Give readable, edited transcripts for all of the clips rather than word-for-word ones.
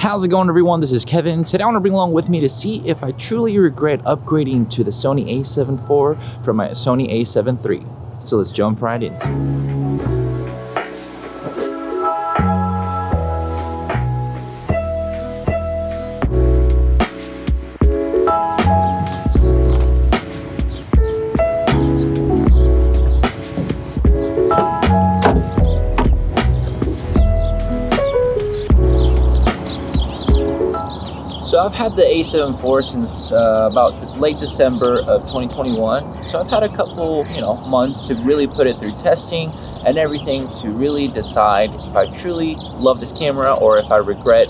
How's it going, everyone? This is Kevin. Today I want to bring along with me to see if I truly regret upgrading to the Sony A7 IV from my Sony A7 III. So let's jump right into it. So I've had the A7 IV since about late December of 2021. So I've had a couple, months to really put it through testing and everything to really decide if I truly love this camera or if I regret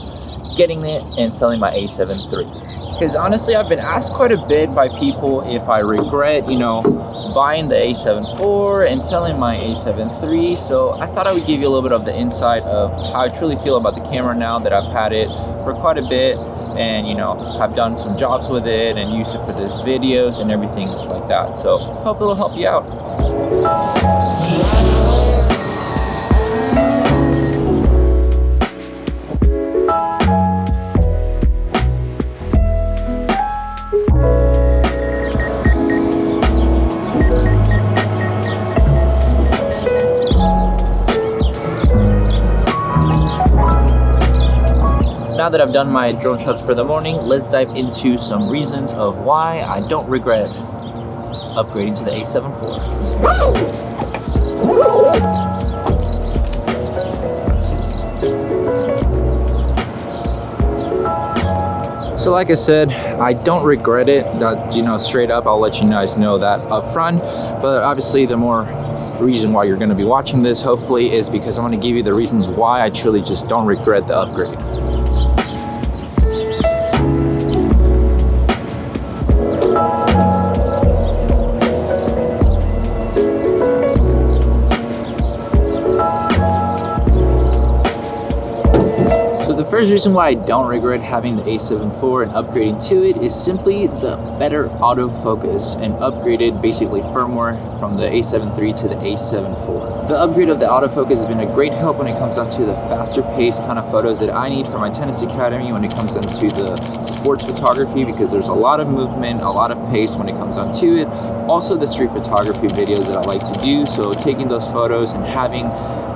getting it and selling my A7 III. Because honestly, I've been asked quite a bit by people if I regret, buying the A7 IV and selling my A7 III. So I thought I would give you a little bit of the insight of how I truly feel about the camera now that I've had it for quite a bit. And I've done some jobs with it and used it for these videos and everything like that. So hopefully it'll help you out. Now that I've done my drone shots for the morning, let's dive into some reasons of why I don't regret upgrading to the A7 IV. So like I said, I don't regret it. That, straight up, I'll let you guys know that up front. But obviously the more reason why you're going to be watching this, hopefully, is because I'm going to give you the reasons why I truly just don't regret the upgrade. The first reason why I don't regret having the A7 IV and upgrading to it is simply the better autofocus and upgraded basically firmware from the A7 III to the A7 IV. The upgrade of the autofocus has been a great help when it comes down to the faster paced kind of photos that I need for my tennis academy, when it comes down to the sports photography, because there's a lot of movement, a lot of pace when it comes down to it. Also the street photography videos that I like to do, so taking those photos and having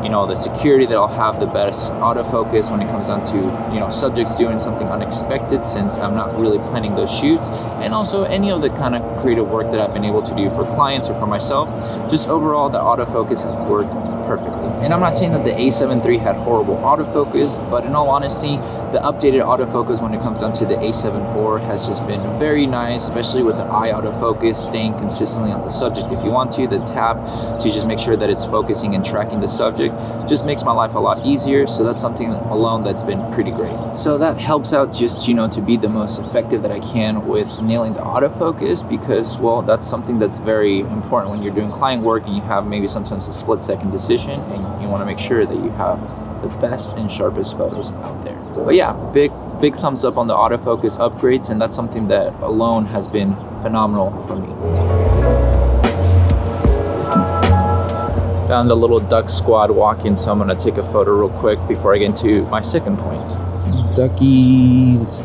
the security that I'll have the best autofocus when it comes down to subjects doing something unexpected, since I'm not really planning those shoots, and also any of the kind of creative work that I've been able to do for clients or for myself. Just overall, the autofocus has worked perfectly. And I'm not saying that the A7 III had horrible autofocus, but in all honesty, the updated autofocus when it comes down to the A7 IV has just been very nice, especially with the eye autofocus, staying consistently on the subject if you want to. The tap to just make sure that it's focusing and tracking the subject just makes my life a lot easier. So that's something alone that's been pretty great. So that helps out just, to be the most effective that I can with nailing the autofocus, because, well, that's something that's very important when you're doing client work and you have maybe sometimes a split-second decision and you want to make sure that you have the best and sharpest photos out there. But yeah, big thumbs up on the autofocus upgrades, and that's something that alone has been phenomenal for me. Found a little duck squad walking, so I'm gonna take a photo real quick before I get into my second point. Duckies.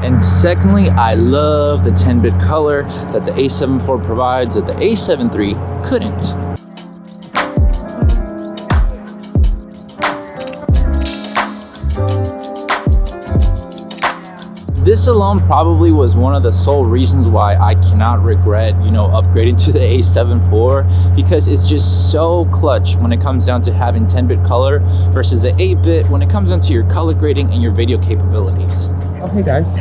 And secondly, I love the 10-bit color that the A7 IV provides that the A7 III couldn't. This alone probably was one of the sole reasons why I cannot regret, upgrading to the A7 IV, because it's just so clutch when it comes down to having 10-bit color versus the 8-bit when it comes down to your color grading and your video capabilities. Oh, hey guys.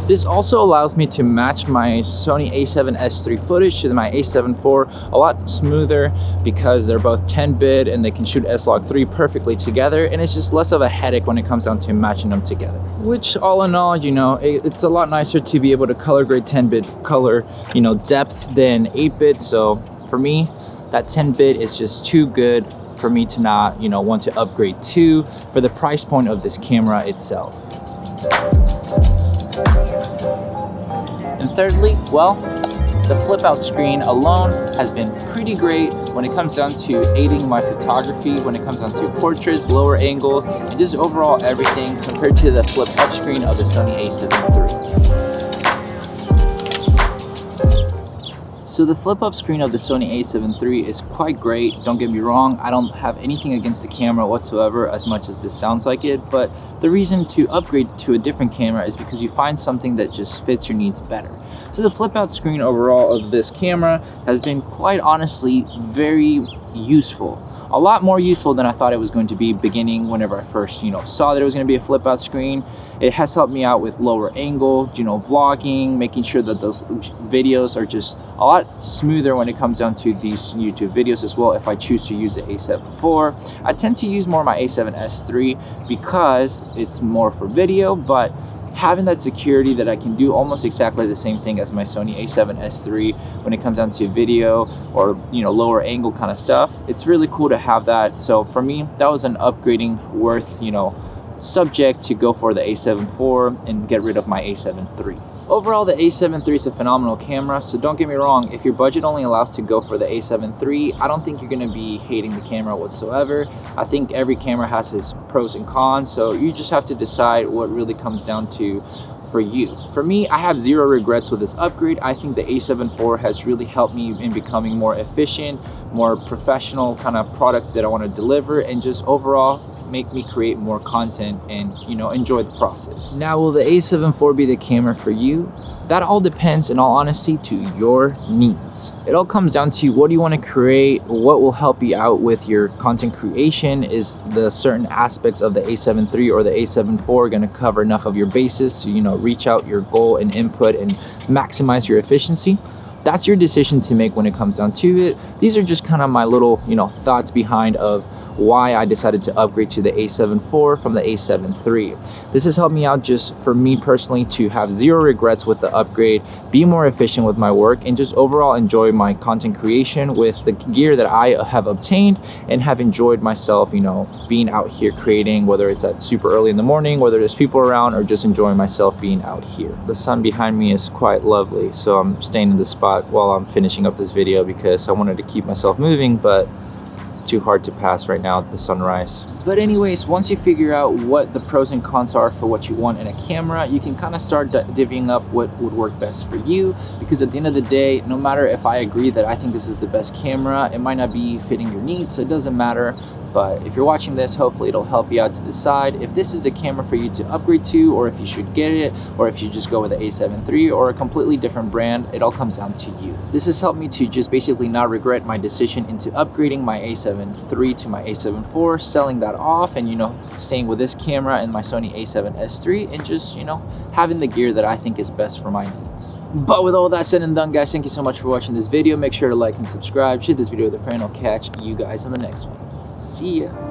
This also allows me to match my Sony A7S III footage to my A7 IV a lot smoother, because they're both 10-bit and they can shoot S-Log3 perfectly together, and it's just less of a headache when it comes down to matching them together. Which, all in all, it's a lot nicer to be able to color grade 10-bit color, depth than 8-bit. So for me, that 10-bit is just too good for me to not, want to upgrade to for the price point of this camera itself. And thirdly, well, the flip out screen alone has been pretty great when it comes down to aiding my photography, when it comes down to portraits, lower angles, and just overall everything compared to the flip up screen of the Sony A7 III. So the flip up screen of the Sony A7 III is quite great, don't get me wrong. I don't have anything against the camera whatsoever, as much as this sounds like it, but the reason to upgrade to a different camera is because you find something that just fits your needs better. So the flip out screen overall of this camera has been quite honestly very useful. A lot more useful than I thought it was going to be beginning whenever I first, saw that it was going to be a flip out screen. It has helped me out with lower angle, vlogging, making sure that those videos are just a lot smoother when it comes down to these YouTube videos as well. If I choose to use the A7 IV, I tend to use more my A7S III because it's more for video, but having that security that I can do almost exactly the same thing as my Sony A7S III when it comes down to video or lower angle kind of stuff, it's really cool to have that. So for me, that was an upgrading worth subject to go for the A7 IV and get rid of my A7 III. Overall, the A7 III is a phenomenal camera, so don't get me wrong, if your budget only allows to go for the A7 III, I don't think you're going to be hating the camera whatsoever. I think every camera has its pros and cons, so you just have to decide what really comes down to for you. For me, I have zero regrets with this upgrade. I think the A7 IV has really helped me in becoming more efficient, more professional kind of products that I want to deliver, and just overall make me create more content and enjoy the process. Now, will the A7 IV be the camera for you? That all depends, in all honesty, to your needs. It all comes down to what do you want to create, what will help you out with your content creation. Is the certain aspects of the A7 III or the A7 IV going to cover enough of your bases to reach out your goal and input and maximize your efficiency? That's your decision to make when it comes down to it. These are just kind of my little, thoughts behind of why I decided to upgrade to the A7 IV from the A7 III. This has helped me out just for me personally to have zero regrets with the upgrade, be more efficient with my work, and just overall enjoy my content creation with the gear that I have obtained and have enjoyed myself, being out here creating, whether it's at super early in the morning, whether there's people around, or just enjoying myself being out here. The sun behind me is quite lovely, so I'm staying in the spot while I'm finishing up this video because I wanted to keep myself moving, but it's too hard to pass right now at the sunrise. But anyways, once you figure out what the pros and cons are for what you want in a camera, you can kind of start divvying up what would work best for you, because at the end of the day, no matter if I agree that I think this is the best camera, it might not be fitting your needs, so it doesn't matter. But if you're watching this, hopefully it'll help you out to decide if this is a camera for you to upgrade to, or if you should get it, or if you just go with the A7 III or a completely different brand. It all comes down to you. This has helped me to just basically not regret my decision into upgrading my A7 III to my A7 IV, selling that off, and staying with this camera and my Sony A7S III, and just having the gear that I think is best for my needs. But with all that said and done, guys, thank you so much for watching this video. Make sure to like and subscribe, share this video with a friend. I'll catch you guys in the next one. See ya.